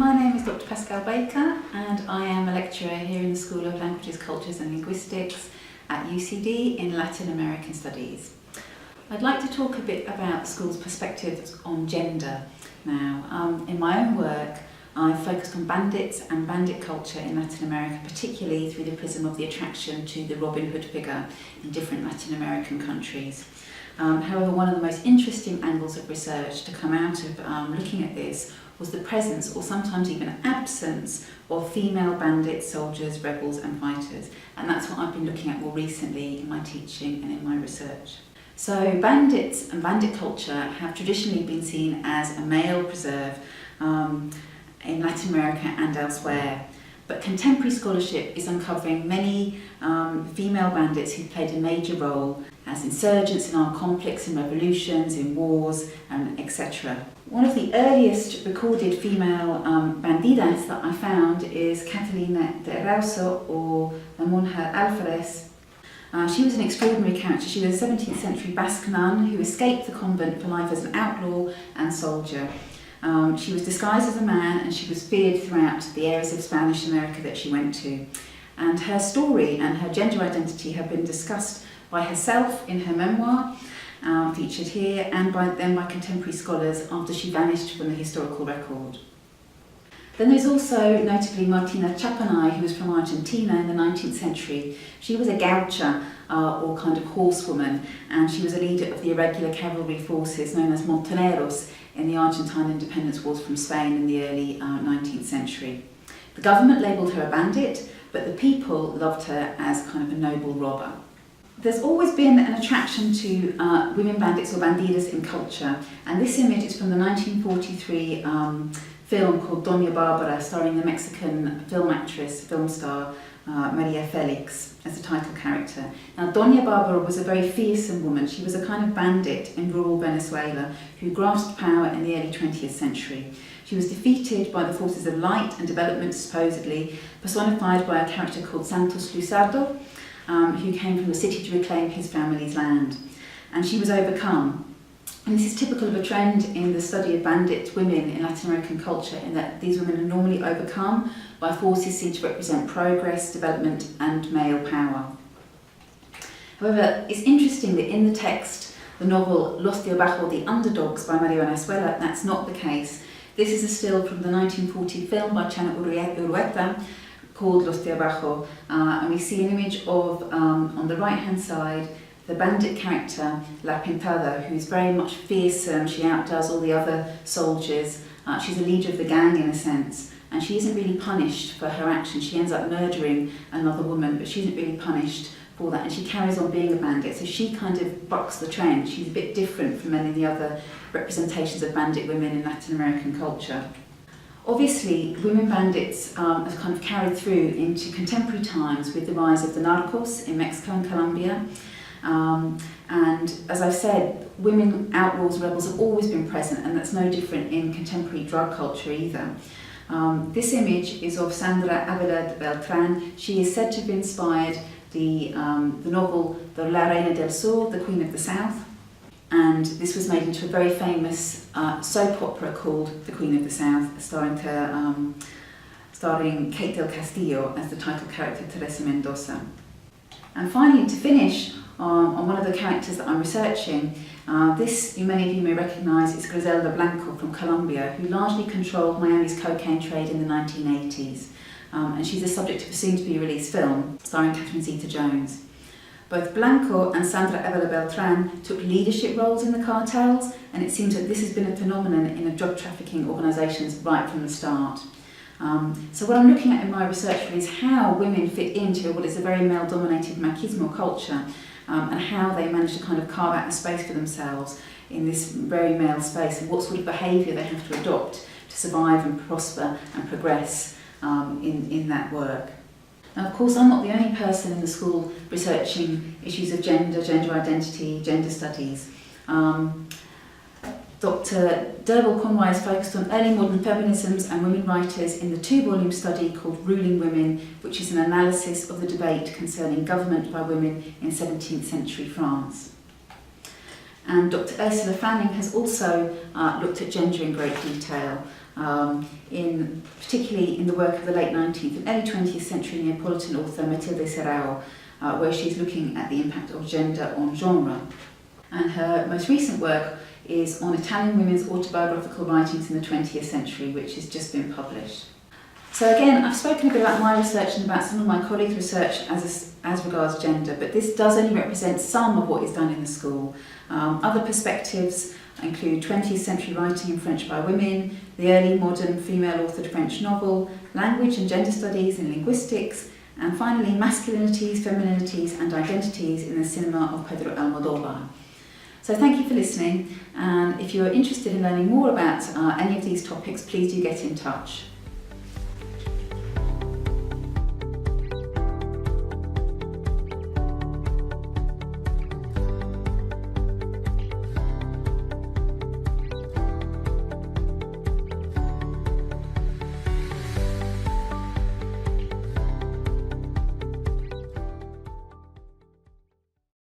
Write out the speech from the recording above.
My name is Dr. Pascale Baker and I am a lecturer here in the School of Languages, Cultures and Linguistics at UCD in Latin American Studies. I'd like to talk a bit about the school's perspectives on gender now. In my own work, I focused on bandits and bandit culture in Latin America, particularly through the prism of the attraction to the Robin Hood figure in different Latin American countries. However, one of the most interesting angles of research to come out of looking at this was the presence, or sometimes even absence, of female bandits, soldiers, rebels and fighters. And that's what I've been looking at more recently in my teaching and in my research. So bandits and bandit culture have traditionally been seen as a male preserve in Latin America and elsewhere. But contemporary scholarship is uncovering many female bandits who played a major role as insurgents in armed conflicts, in revolutions, in wars, etc. One of the earliest recorded female bandidas that I found is Kathleen de Rauso, or the Monja Alferez. She was an extraordinary character. She was a 17th century Basque nun who escaped the convent for life as an outlaw and soldier. She was disguised as a man and she was feared throughout the areas of Spanish America that she went to. And her story and her gender identity have been discussed by herself in her memoir, featured here, and by contemporary scholars after she vanished from the historical record. Then there's also notably Martina who was from Argentina in the 19th century. She was a gaucha, or kind of horsewoman, and she was a leader of the irregular cavalry forces known as montoneros in the Argentine independence wars from Spain in the early 19th century. The government labelled her a bandit, but the people loved her as kind of a noble robber. There's always been an attraction to women bandits or bandidas in culture, and this image is from the 1943 film called Donna Barbara, starring the Mexican film actress, film star Maria Felix as a title character. Now, Donna Barbara was a very fearsome woman. She was a kind of bandit in rural Venezuela who grasped power in the early 20th century. She was defeated by the forces of light and development, supposedly, personified by a character called Santos Luzardo, who came from the city to reclaim his family's land. And she was overcome. And this is typical of a trend in the study of bandit women in Latin American culture, in that these women are normally overcome by forces seen to represent progress, development and male power. However, it's interesting that in the text, the novel Los de Abajo, The Underdogs by Mario Venezuela, that's not the case. This is a still from the 1940 film by Chana Urueta called Los de Abajo, and we see an image of, on the right hand side, the bandit character, La Pintada, who's very much fearsome. She outdoes all the other soldiers. She's a leader of the gang in a sense, and she isn't really punished for her actions. She ends up murdering another woman, but she isn't really punished for that, and she carries on being a bandit. So she kind of bucks the trend. She's a bit different from many of the other representations of bandit women in Latin American culture. Obviously, women bandits have kind of carried through into contemporary times with the rise of the narcos in Mexico and Colombia. And as I've said, women outlaws and rebels have always been present, and that's no different in contemporary drug culture either. This image is of Sandra Ávila de Beltrán. She is said to have inspired the novel The La Reina del Sur, The Queen of the South, and this was made into a very famous soap opera called The Queen of the South, starring Kate del Castillo as the title character, Teresa Mendoza. And finally, to finish, on one of the characters that I'm researching, many of you may recognise, is Griselda Blanco from Colombia, who largely controlled Miami's cocaine trade in the 1980s. And she's the subject of a soon-to-be-released film starring Catherine Zeta-Jones. Both Blanco and Sandra Ávila Beltrán took leadership roles in the cartels, and it seems that this has been a phenomenon in the drug trafficking organisations right from the start. So what I'm looking at in my research is how women fit into what is a very male-dominated machismo culture, and how they manage to kind of carve out a space for themselves in this very male space, and what sort of behaviour they have to adopt to survive and prosper and progress in that work. Now, of course, I'm not the only person in the school researching issues of gender, gender identity, gender studies. Dr. Derval Conway is focused on early modern feminisms and women writers in the 2-volume study called Ruling Women, which is an analysis of the debate concerning government by women in 17th century France. And Dr. Ursula Fanning has also looked at gender in great detail, particularly in the work of the late 19th and early 20th century Neapolitan author Matilde Serrao, where she's looking at the impact of gender on genre. And her most recent work is on Italian women's autobiographical writings in the 20th century, which has just been published. So again, I've spoken a bit about my research and about some of my colleagues' research as regards gender, but this does only represent some of what is done in the school. Other perspectives include 20th century writing in French by women, the early modern female-authored French novel, language and gender studies in linguistics, and finally masculinities, femininities and identities in the cinema of Pedro Almodóvar. So thank you for listening, and if you're interested in learning more about any of these topics, please do get in touch.